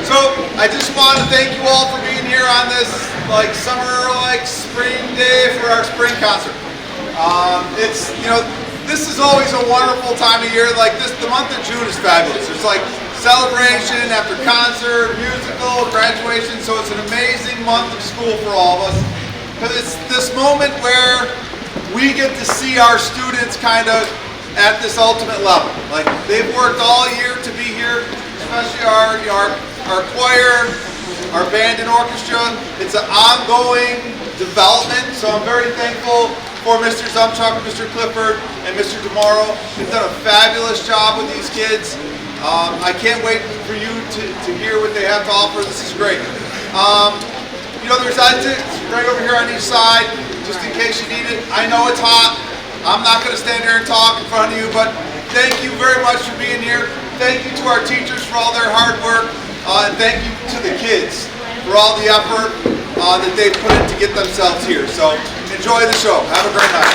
So I just want to thank you all for being here on this summer spring day for our spring concert. It's this is always a wonderful time of year. The month of June is fabulous. It's like celebration after concert, musical, graduation. So it's an amazing month of school for all of us because it's this moment where we get to see our students kind of at this ultimate level. They've worked all year to be here, especially our choir, our band and orchestra. It's an ongoing development, so I'm very thankful for Mr. Zumchak, Mr. Clifford, and Mr. DeMauro. They've done a fabulous job with these kids. I can't wait for you to hear what they have to offer. This is great. There's exits right over here on each side, just in case you need it. I know it's hot. I'm not going to stand here and talk in front of you, but thank you very much for being here. Thank you to our teachers for all their hard work, and thank you to the kids for all the effort that they put in to get themselves here. So enjoy the show. Have a great night.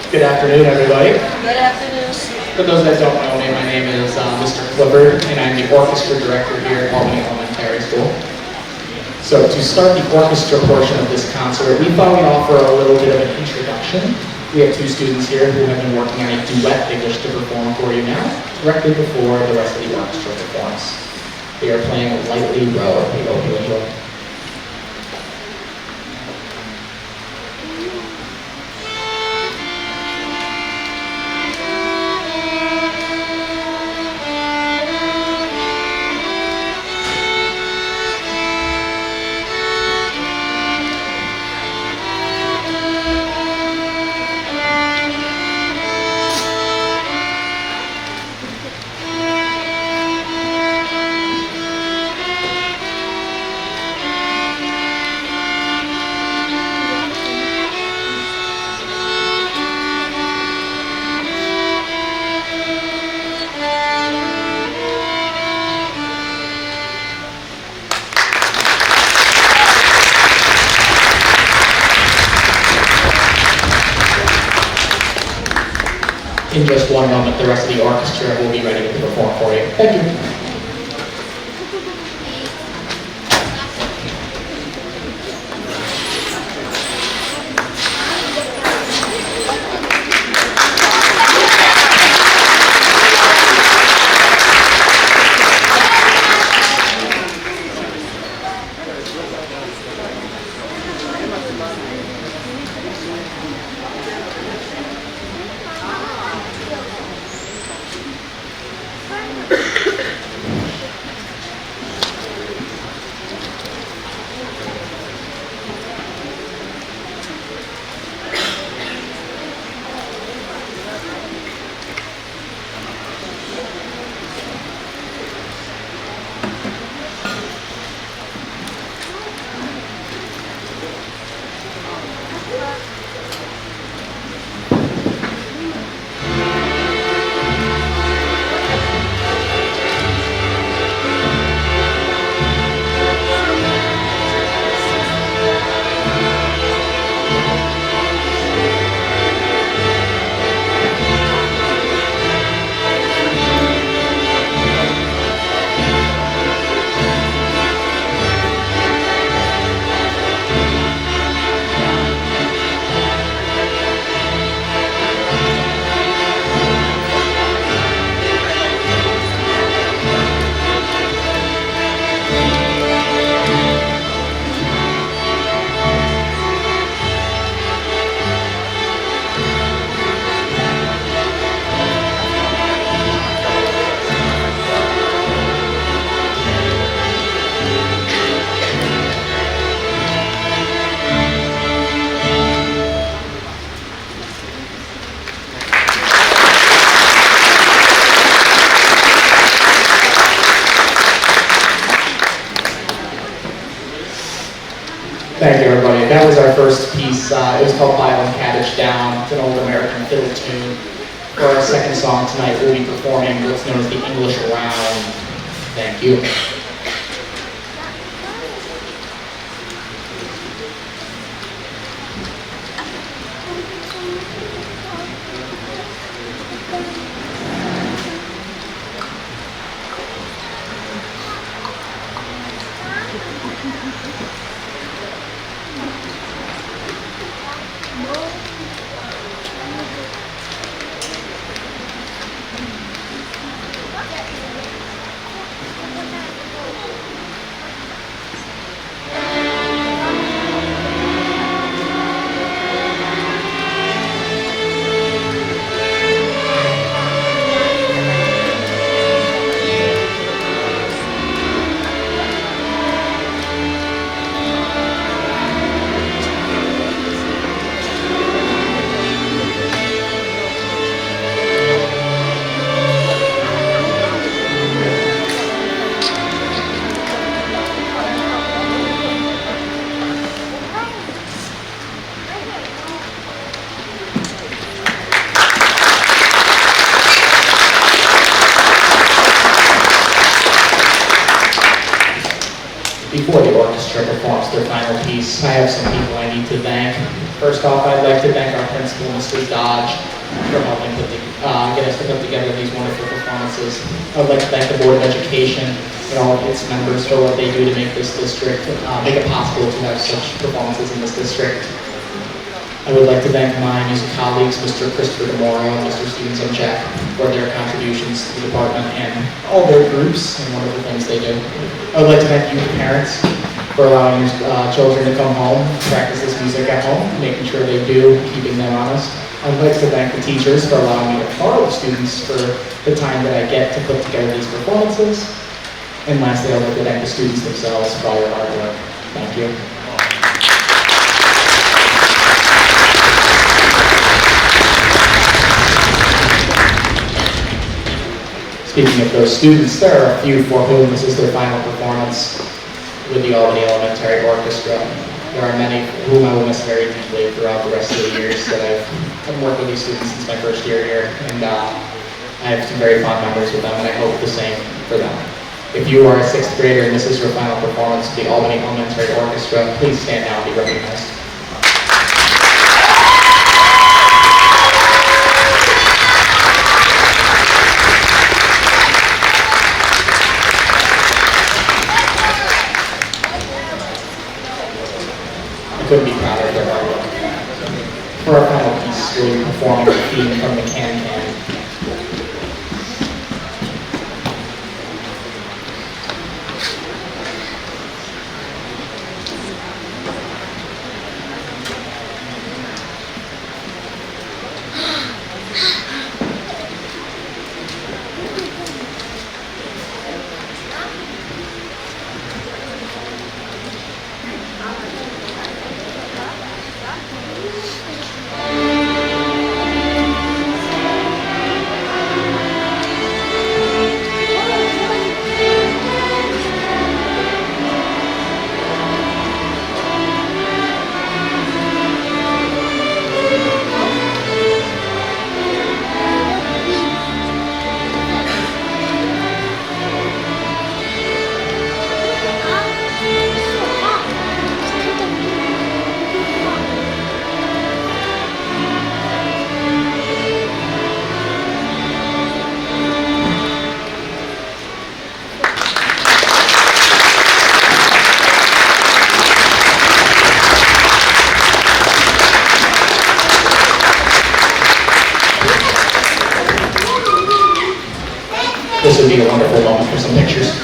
Good afternoon, everybody. Good afternoon. For those that don't know me, my name is Mr. Clifford, and I'm the orchestra director here at Albany Elementary School. So to start the orchestra portion of this concert, we thought we'd offer a little bit of an introduction. We have two students here who have been working on a duet they wish to perform for you now, directly before the rest of the orchestra performs. They are playing Lightly Row. We hope you enjoy. In just one moment, the rest of the orchestra will be ready to perform for you. Thank you. Thank you, everybody. That was our first piece. It was called Bible and Cabbage Down. It's an old American fiddle tune. For our second song tonight, we'll be performing what's known as the English Round. Thank you. Before the orchestra performs their final piece, I have some people I need to thank. First off, I'd like to thank our principal, Mr. Dodge, for helping get us to put together these wonderful performances. I would like to thank the Board of Education and all of its members for what they do to make this district, make it possible to have such performances in this district. I would like to thank my music colleagues, Mr. Christopher DeMauro and Mr. Zumchak, for their contributions to the department and all their groups and wonderful things they do. I would like to thank you, parents, for allowing your children to come home, practice this music at home, making sure they do, keeping them honest. I would like to thank the teachers for allowing me to borrow the students for the time that I get to put together these performances. And lastly, I would like to thank the students themselves for all your hard work. Thank you. Speaking of those students, there are a few for whom this is their final performance with the Albany Elementary Orchestra. There are many whom I will miss very deeply throughout the rest of the years that I've worked with these students since my first year here, and I have some very fond memories with them, and I hope the same for them. If you are a 6th grader and this is your final performance with the Albany Elementary Orchestra, please stand now and be recognized. Couldn't be prouder of their hard work. For our final piece, we'll be performing the theme from the Can Can. This would be a wonderful moment for some pictures.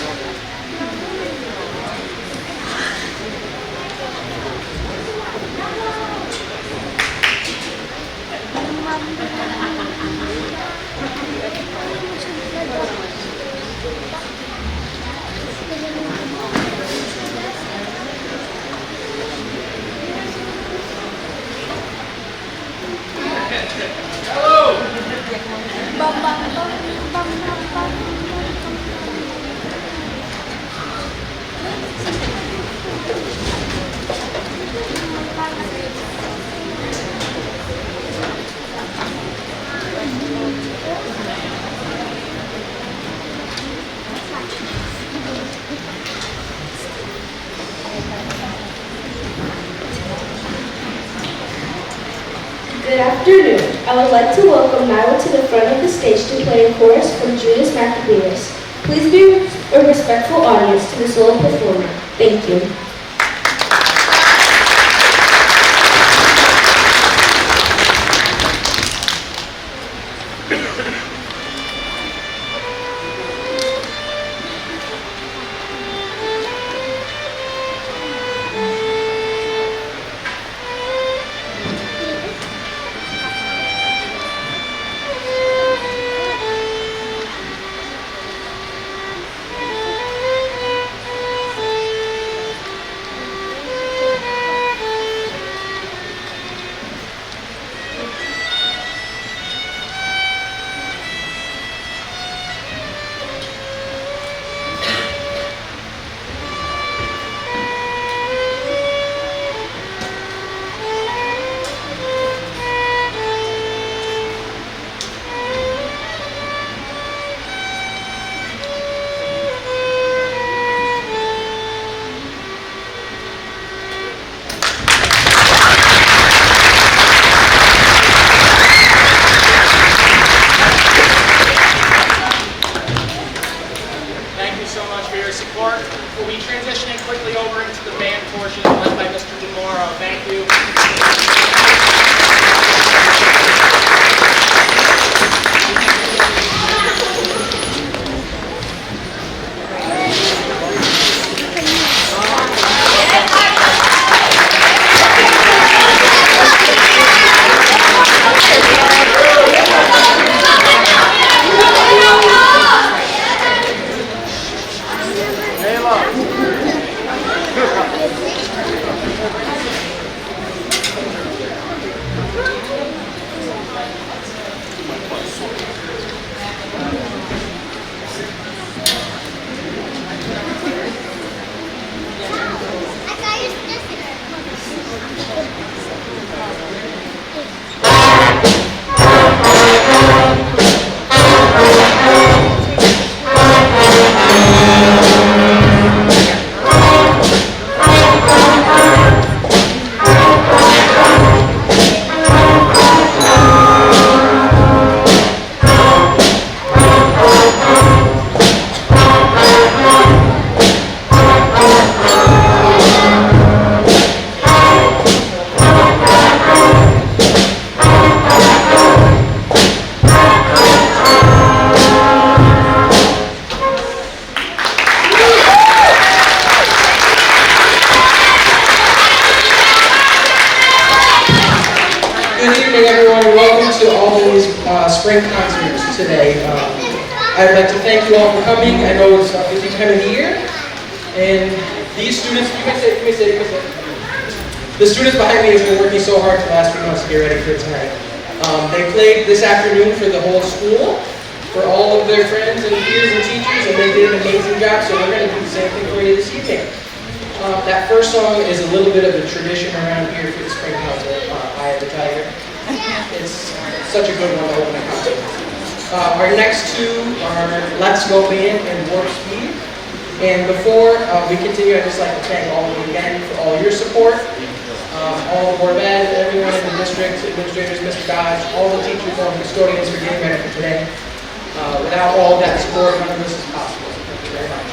Good afternoon. I would like to welcome Nyla to the front of the stage to play a chorus from Judas Maccabeus. Please be a respectful audience to the solo performer. Thank you. led by Mr. DeMauro. Thank you. Spring concerts today. I'd like to thank you all for coming. I know it's a busy time of the year, and these students, you can say. The students behind me have been working so hard for the last few months to get ready for tonight. They played this afternoon for the whole school, for all of their friends and peers and teachers, and they did an amazing job, so we're going to do the same thing for you this evening. That first song is a little bit of a tradition around here for the spring concert, Eye of the Tiger. It's such a good one to open a concert. Our next two are Let's Go Band and Warp Speed. And before we continue, I'd just like to thank all of you again for all your support. All the board of ed, everyone in the district, administrators, Mr. Dodge, all the teachers, all the custodians for getting ready for today. Without all of that support, none of this is possible. Thank you very much.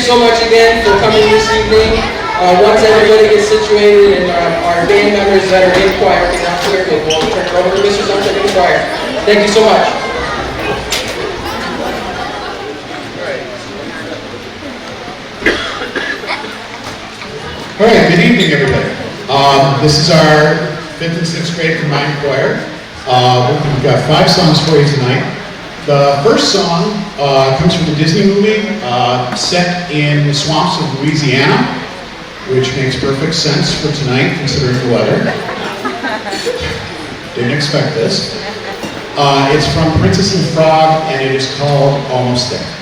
so much again for coming this evening. Once everybody gets situated and our band members that are in choir can now clear, we'll turn it over to Mr. Zumchak in the choir. Thank you so much. All right, good evening, everybody. This is our 5th and 6th grade combined choir. We've got 5 songs for you tonight. The first song comes from the Disney movie set in the swamps of Louisiana, which makes perfect sense for tonight considering the weather. Didn't expect this. It's from Princess and the Frog, and it is called Almost There.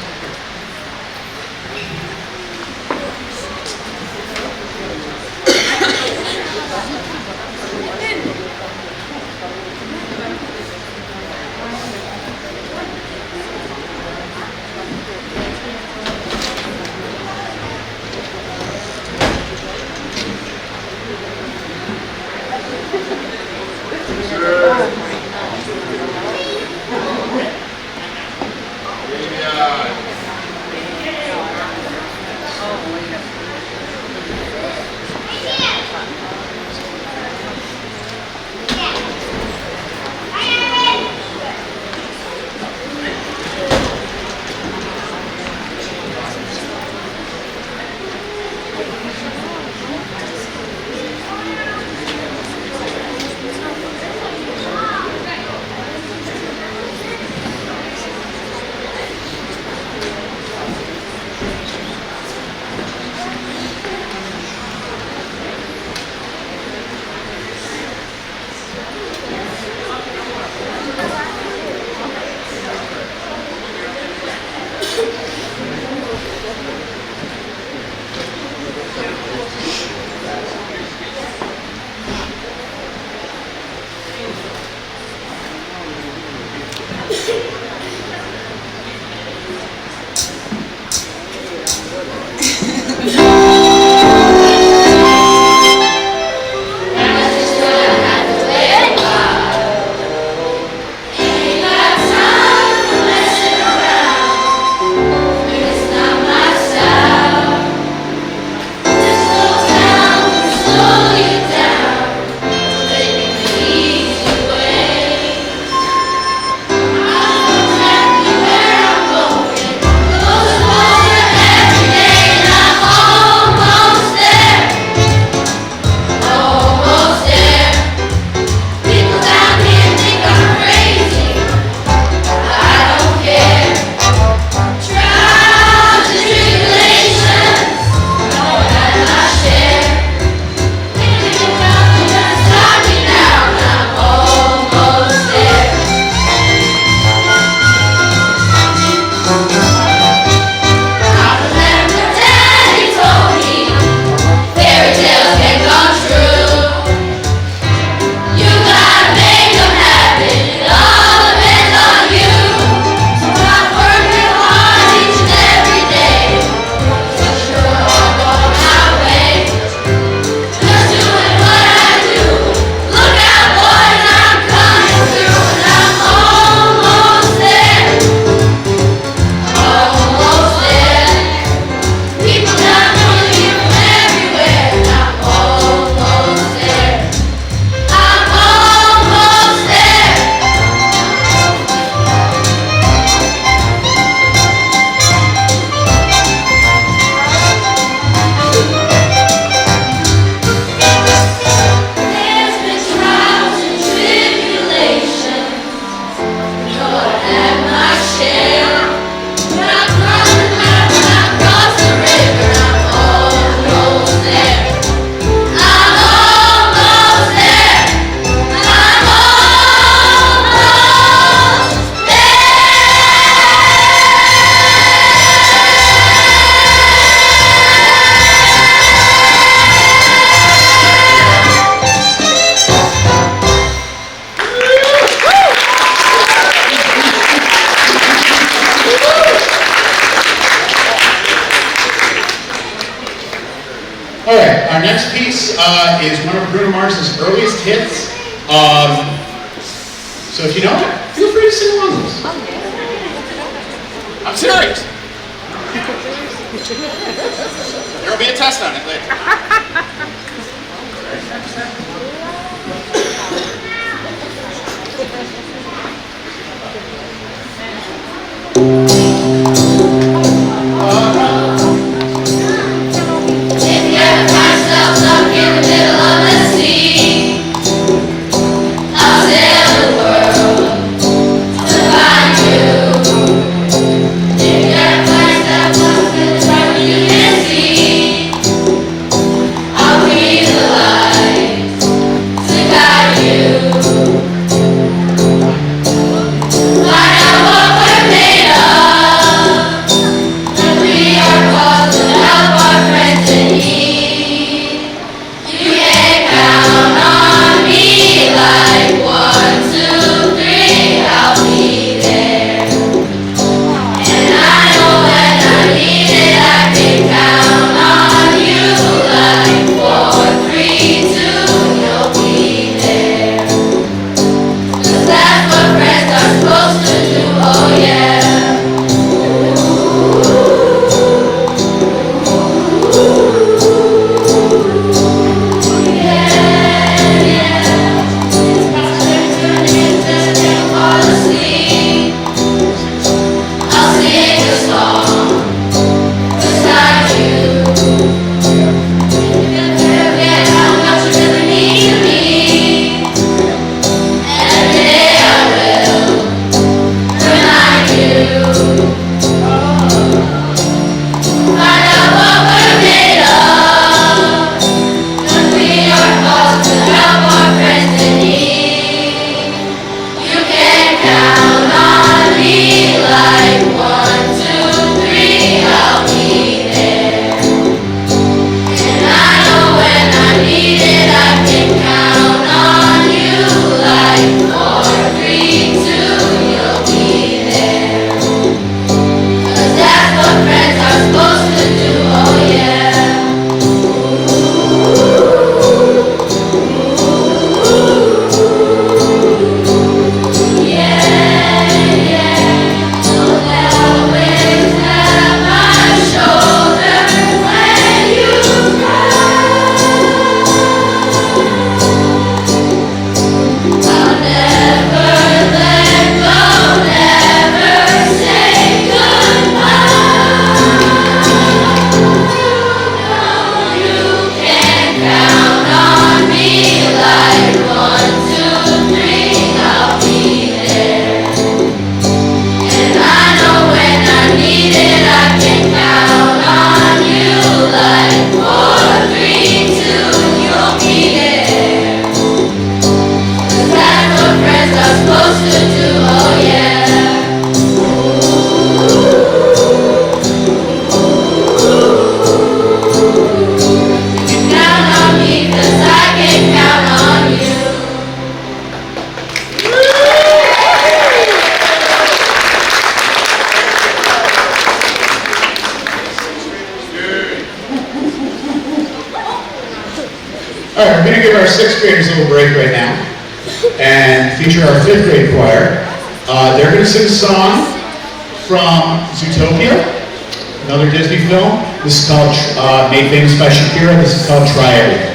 All right, our next piece is one of Bruno Mars's earliest hits. So if you know it, feel free to sing along with us. I'm serious. There will be a test on it later. All right, we're going to give our sixth graders a little break right now and feature our fifth grade choir. They're going to sing a song from Zootopia, another Disney film. This is called, made famous by Shakira. This is called Try Everything.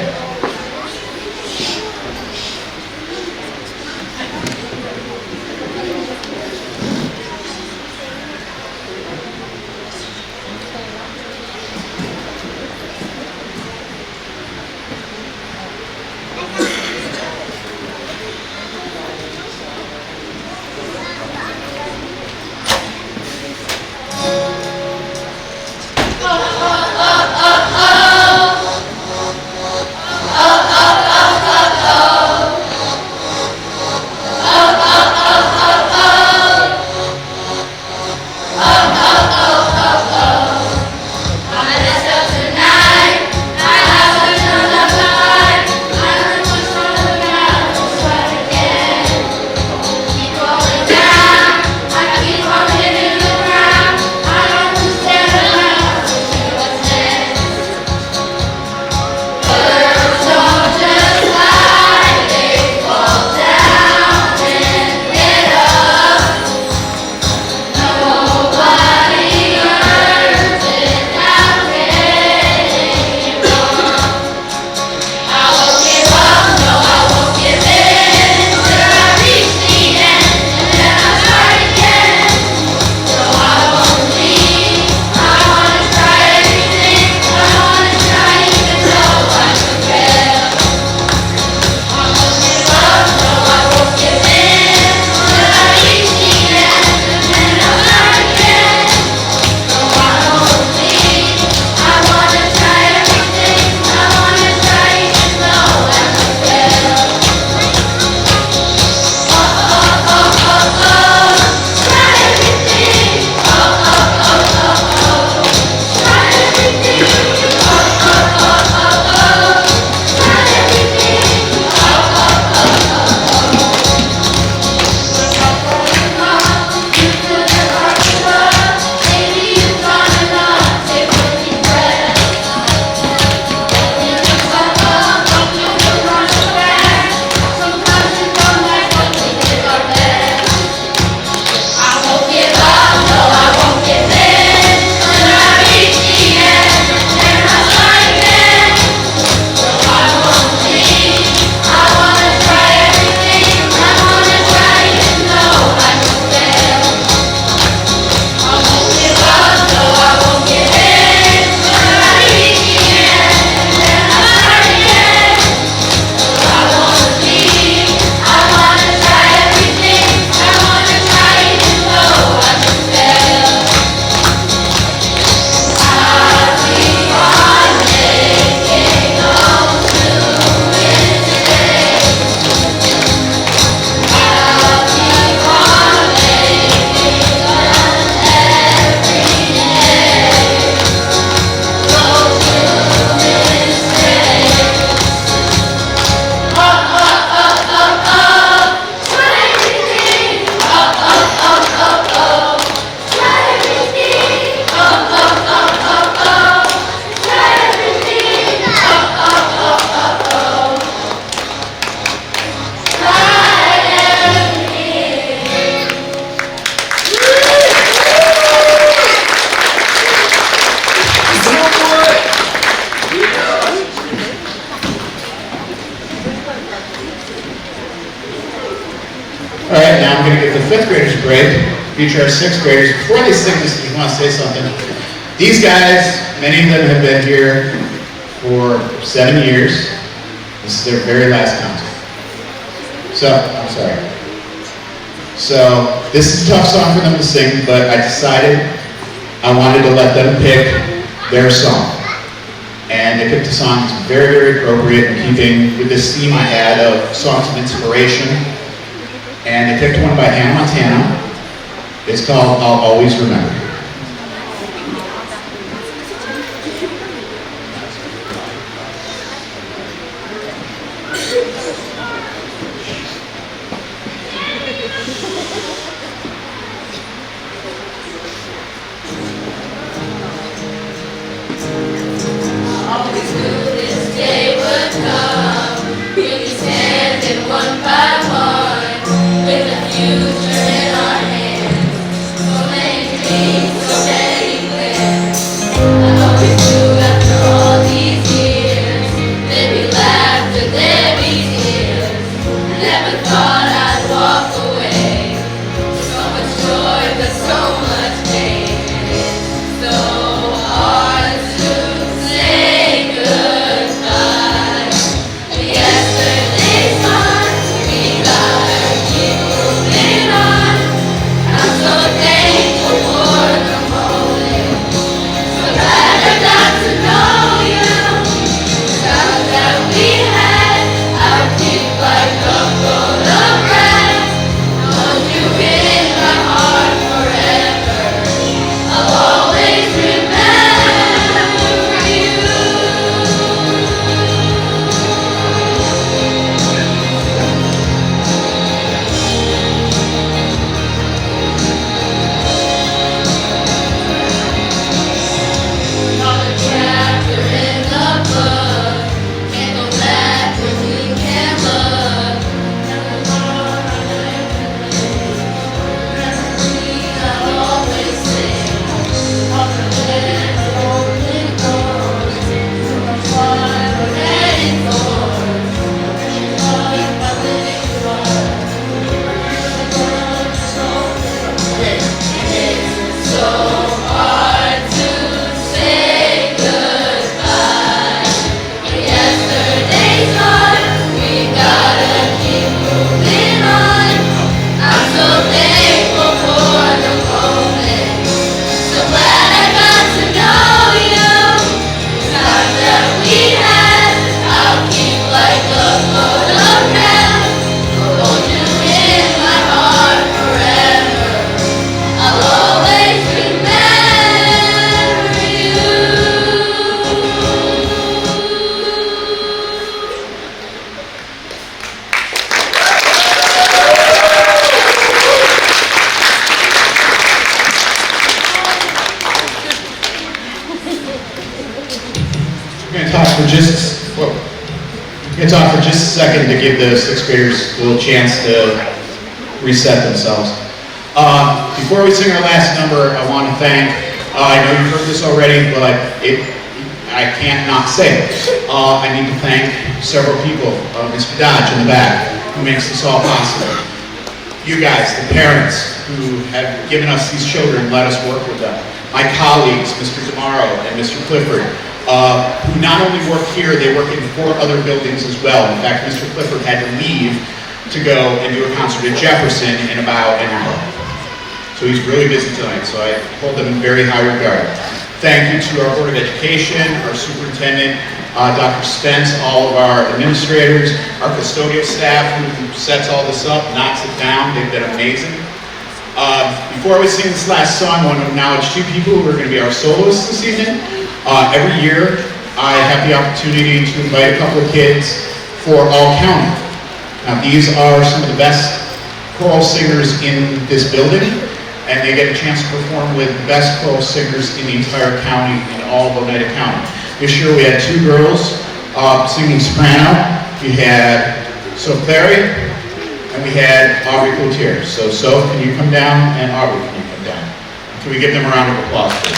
I'm going to give the 5th graders a break, feature our 6th graders. Before they sing this, if you want to say something, these guys, many of them have been here for 7 years. This is their very last concert. So, I'm sorry. So, this is a tough song for them to sing, but I decided I wanted to let them pick their song. And they picked a song that's very, very appropriate in keeping with this theme I had of songs of inspiration. And they picked one by Hannah Montana. It's called I'll Always Remember. Talk for just a second to give the 6th graders a little chance to reset themselves. Before we sing our last number, I want to thank, I know you've heard this already, but I can't not say it. I need to thank several people, Mr. Dodge in the back, who makes this all possible. You guys, the parents who have given us these children, let us work with them. My colleagues, Mr. DeMauro and Mr. Clifford, who not only work here, they work in 4 other buildings as well. In fact, Mr. Clifford had to leave to go and do a concert at Jefferson in about an hour. So he's really busy tonight, so I hold them in very high regard. Thank you to our Board of Education, our superintendent, Dr. Spence, all of our administrators, our custodial staff who sets all this up, knocks it down. They've been amazing. Before we sing this last song, I want to acknowledge 2 people who are going to be our soloists this evening. Every year, I have the opportunity to invite a couple of kids for All County. Now, these are some of the best choral singers in this building, and they get a chance to perform with the best choral singers in the entire county, in all of Oneida County. This year, we had 2 girls singing soprano. We had Soph Clary, and we had Aubrey Cloutier. So, Soph, can you come down, and Aubrey, can you come down? Can we give them a round of applause, please?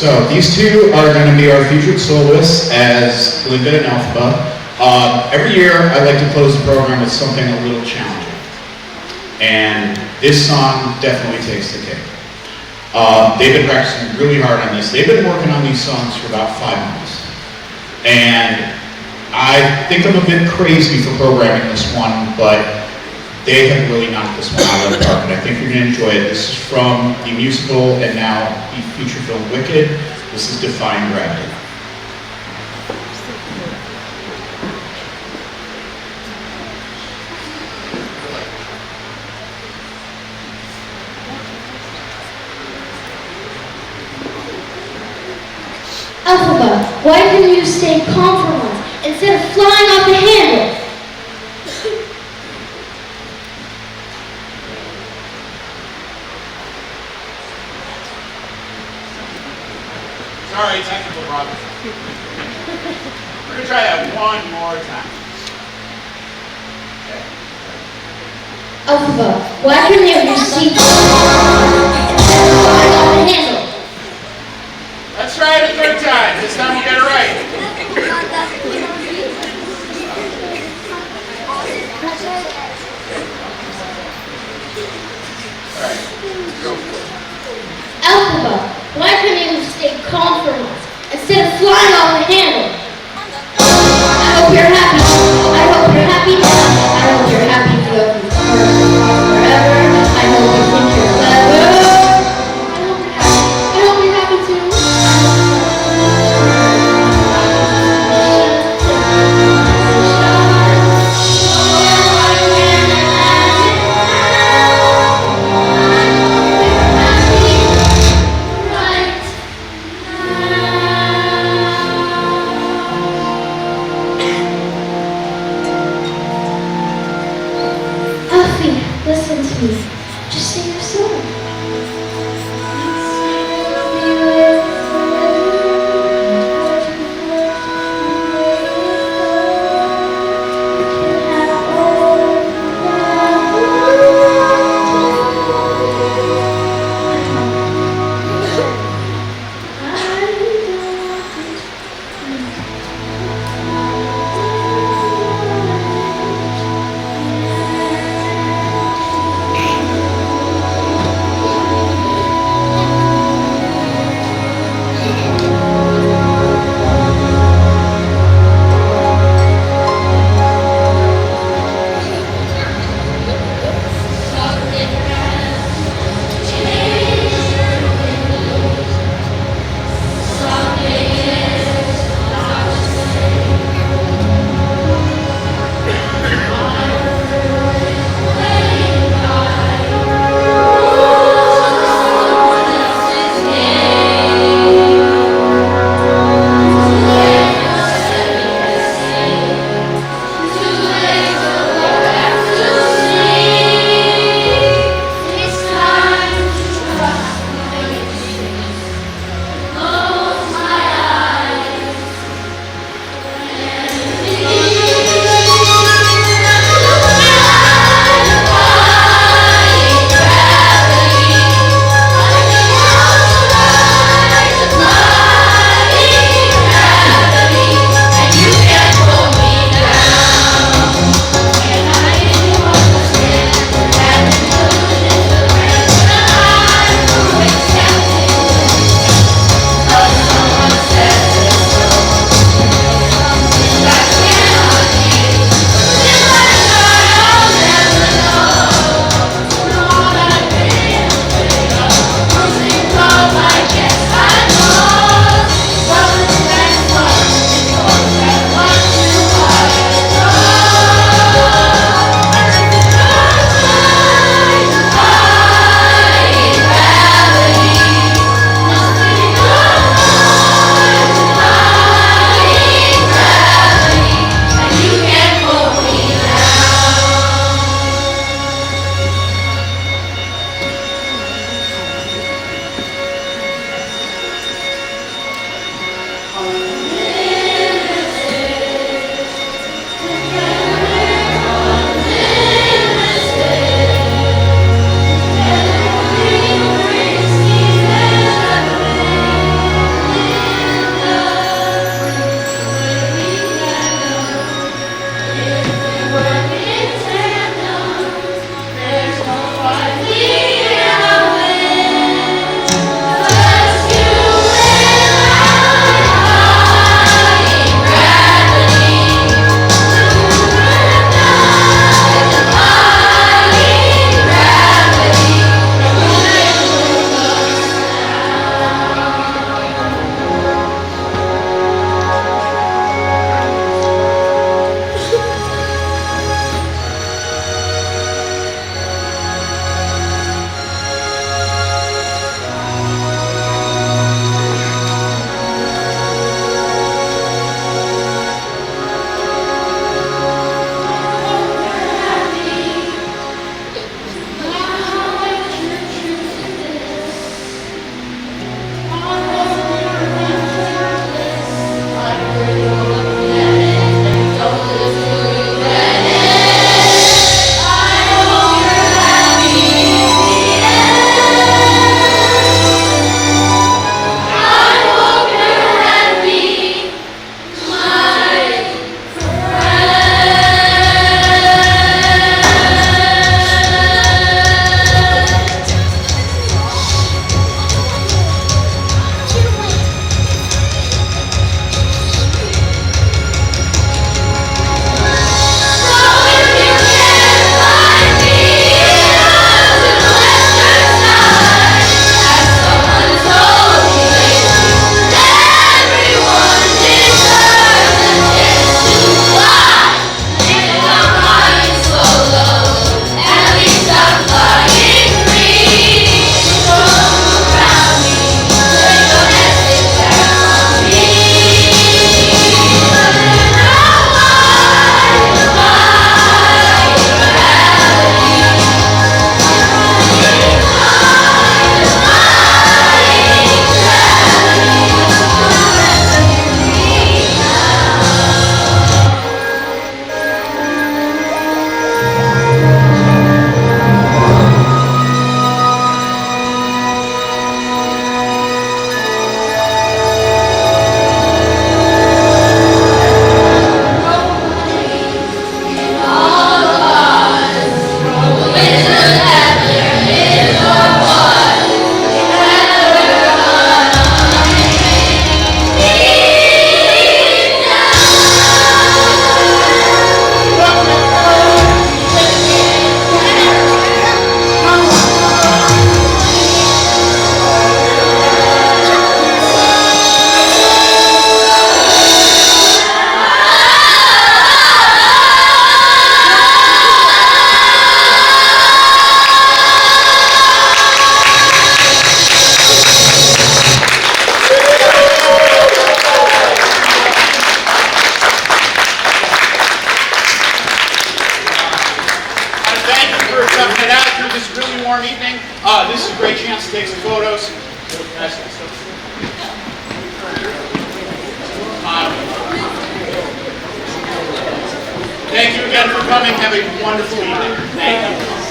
So these two are going to be our featured soloists as Linda and Alphaba. Every year I like to close the program with something a little challenging. And this song definitely takes the cake. They've been practicing really hard on this. They've been working on these songs for about 5 months. And I think I'm a bit crazy for programming this one, but they have really knocked this one out of the park, and I think you're going to enjoy it. This is from the musical and now the feature film Wicked. This is Defying Gravity. Alphaba, why can you stay calm for once instead of flying off the handle? Sorry, technical problem. We're gonna try that one more time. Alphaba, why can you see instead of flying off the handle? Let's try it a third time. This time we get it right. Alright, go for it. Alphaba, why can you stay calm for once instead of flying off the handle? I hope you're happy. I hope you're happy now. I hope you're happy forever. I hope you think you're clever. I hope you're happy too. Alfie, listen to me. Just sing your song. really warm evening. This is a great chance to take some photos. Thank you again for coming. Have a wonderful evening. Thank you.